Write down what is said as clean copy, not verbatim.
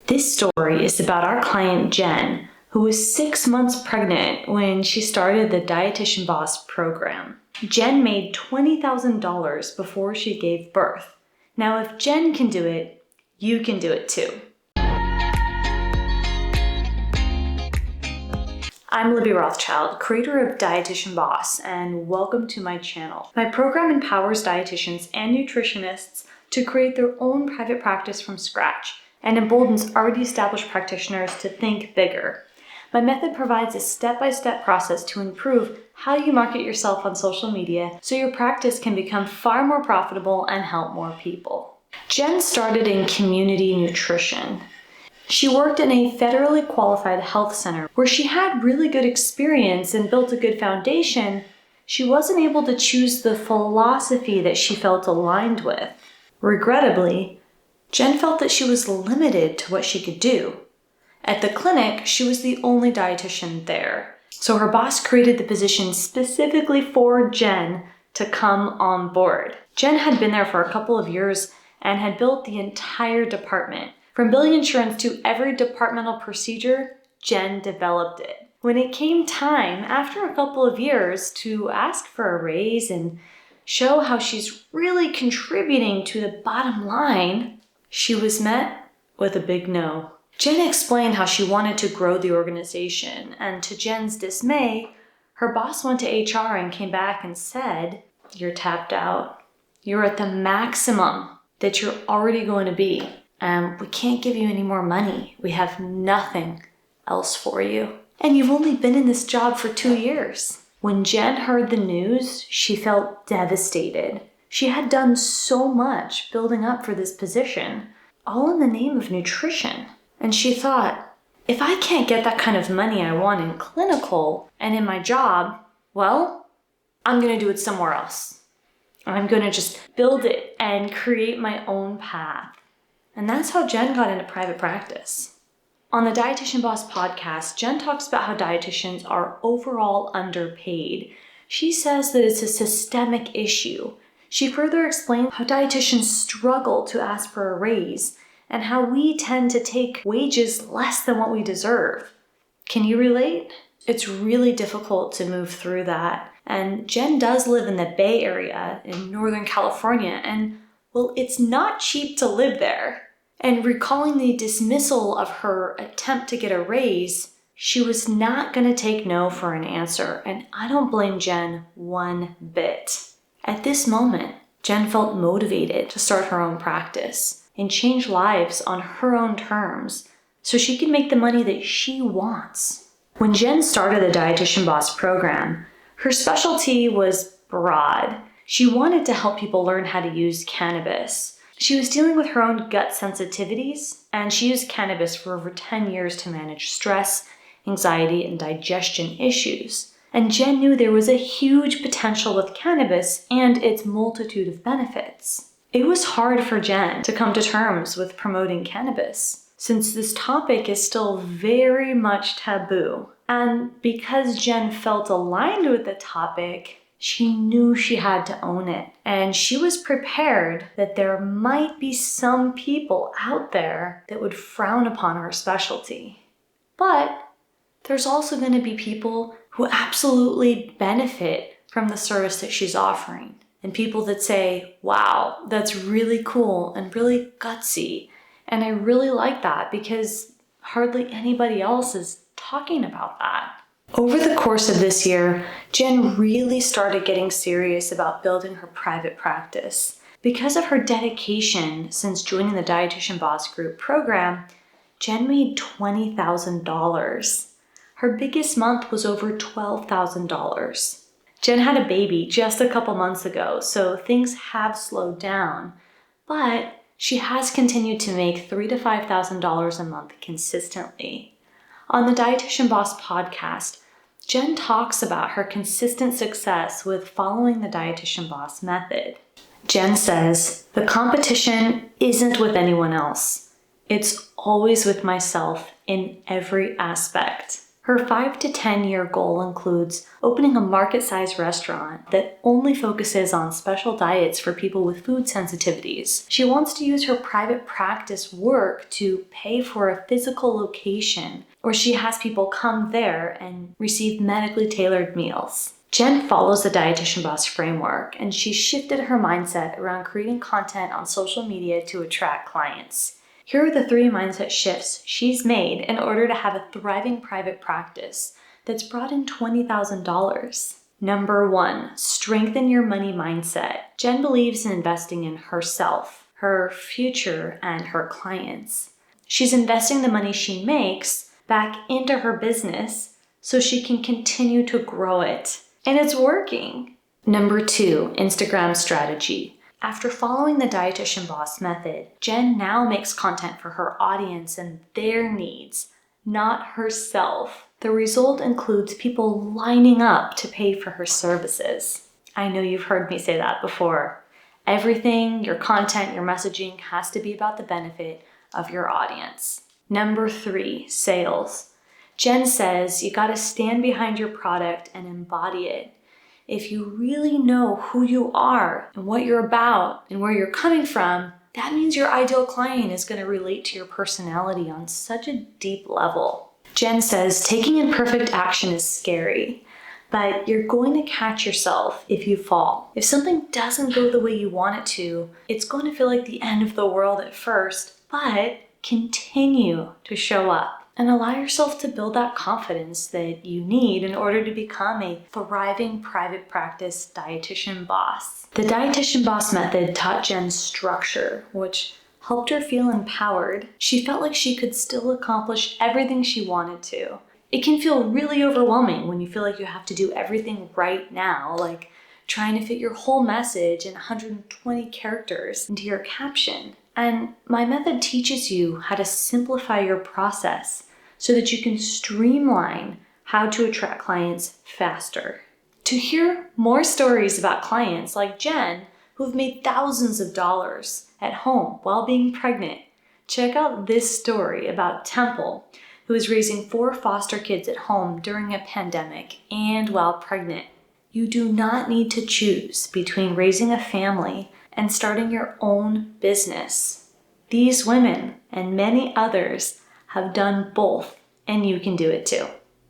This story is about our client Jen, who was 6 months pregnant when she started the Dietitian Boss program. Jen made $20,000 before she gave birth. Now, if Jen can do it, you can do it too. I'm Libby Rothschild, creator of Dietitian Boss, and welcome to my channel. My program empowers dietitians and nutritionists to create their own private practice from scratch and emboldens already established practitioners to think bigger. My method provides a step-by-step process to improve how you market yourself on social media so your practice can become far more profitable and help more people. Jen started in community nutrition. She worked in a federally qualified health center where she had really good experience and built a good foundation. She wasn't able to choose the philosophy that she felt aligned with. Regrettably, Jen felt that she was limited to what she could do. At the clinic, she was the only dietitian there, so her boss created the position specifically for Jen to come on board. Jen had been there for a couple of years and had built the entire department. From billing insurance to every departmental procedure, Jen developed it. When it came time, after a couple of years, to ask for a raise and show how she's really contributing to the bottom line, she was met with a big no. Jen explained how she wanted to grow the organization, and to Jen's dismay, her boss went to HR and came back and said, "You're tapped out. You're at the maximum that you're already going to be, and we can't give you any more money. We have nothing else for you. And you've only been in this job for 2 years." When Jen heard the news, she felt devastated. She had done so much building up for this position, all in the name of nutrition. And she thought, if I can't get that kind of money I want in clinical and in my job, well, I'm going to do it somewhere else. I'm going to just build it and create my own path. And that's how Jen got into private practice. On the Dietitian Boss podcast, Jen talks about how dietitians are overall underpaid. She says that it's a systemic issue. She further explains how dietitians struggle to ask for a raise and how we tend to take wages less than what we deserve. Can you relate? It's really difficult to move through that. And Jen does live in the Bay Area in Northern California, and well, it's not cheap to live there. And recalling the dismissal of her attempt to get a raise, she was not going to take no for an answer, and I don't blame Jen one bit. At this moment, Jen felt motivated to start her own practice and change lives on her own terms so she can make the money that she wants. When Jen started the Dietitian Boss program, her specialty was broad. She wanted to help people learn how to use cannabis. She was dealing with her own gut sensitivities, and she used cannabis for over 10 years to manage stress, anxiety, and digestion issues. And Jen knew there was a huge potential with cannabis and its multitude of benefits. It was hard for Jen to come to terms with promoting cannabis, since this topic is still very much taboo. And because Jen felt aligned with the topic, she knew she had to own it. And she was prepared that there might be some people out there that would frown upon her specialty. But there's also going to be people who absolutely benefit from the service that she's offering. And people that say, wow, that's really cool and really gutsy. And I really like that because hardly anybody else is talking about that. Over the course of this year, Jen really started getting serious about building her private practice. Because of her dedication since joining the Dietitian Boss Group program, Jen made $20,000. Her biggest month was over $12,000. Jen had a baby just a couple months ago, so things have slowed down, but she has continued to make $3,000 to $5,000 a month consistently. On the Dietitian Boss podcast, Jen talks about her consistent success with following the Dietitian Boss method. Jen says, the competition isn't with anyone else. It's always with myself in every aspect. Her 5 to 10-year goal includes opening a market-sized restaurant that only focuses on special diets for people with food sensitivities. She wants to use her private practice work to pay for a physical location where she has people come there and receive medically tailored meals. Jen follows the Dietitian Boss framework, and she shifted her mindset around creating content on social media to attract clients. Here are the 3 mindset shifts she's made in order to have a thriving private practice that's brought in $20,000. Number 1, strengthen your money mindset. Jen believes in investing in herself, her future, and her clients. She's investing the money she makes back into her business so she can continue to grow it. And it's working. Number 2, Instagram strategy. After following the Dietitian Boss method, Jen now makes content for her audience and their needs, not herself. The result includes people lining up to pay for her services. I know you've heard me say that before. Everything, your content, your messaging has to be about the benefit of your audience. Number 3, sales. Jen says you gotta stand behind your product and embody it. If you really know who you are and what you're about and where you're coming from, that means your ideal client is going to relate to your personality on such a deep level. Jen says taking imperfect action is scary, but you're going to catch yourself if you fall. If something doesn't go the way you want it to, it's going to feel like the end of the world at first, but continue to show up. And allow yourself to build that confidence that you need in order to become a thriving private practice dietitian boss. The Dietitian Boss method taught Jen structure, which helped her feel empowered. She felt like she could still accomplish everything she wanted to. It can feel really overwhelming when you feel like you have to do everything right now, like trying to fit your whole message in 120 characters into your caption. And my method teaches you how to simplify your process so that you can streamline how to attract clients faster. To hear more stories about clients like Jen who've made thousands of dollars at home while being pregnant, check out this story about Temple, who is raising 4 foster kids at home during a pandemic and while pregnant. You do not need to choose between raising a family and starting your own business. These women and many others have done both, and you can do it too.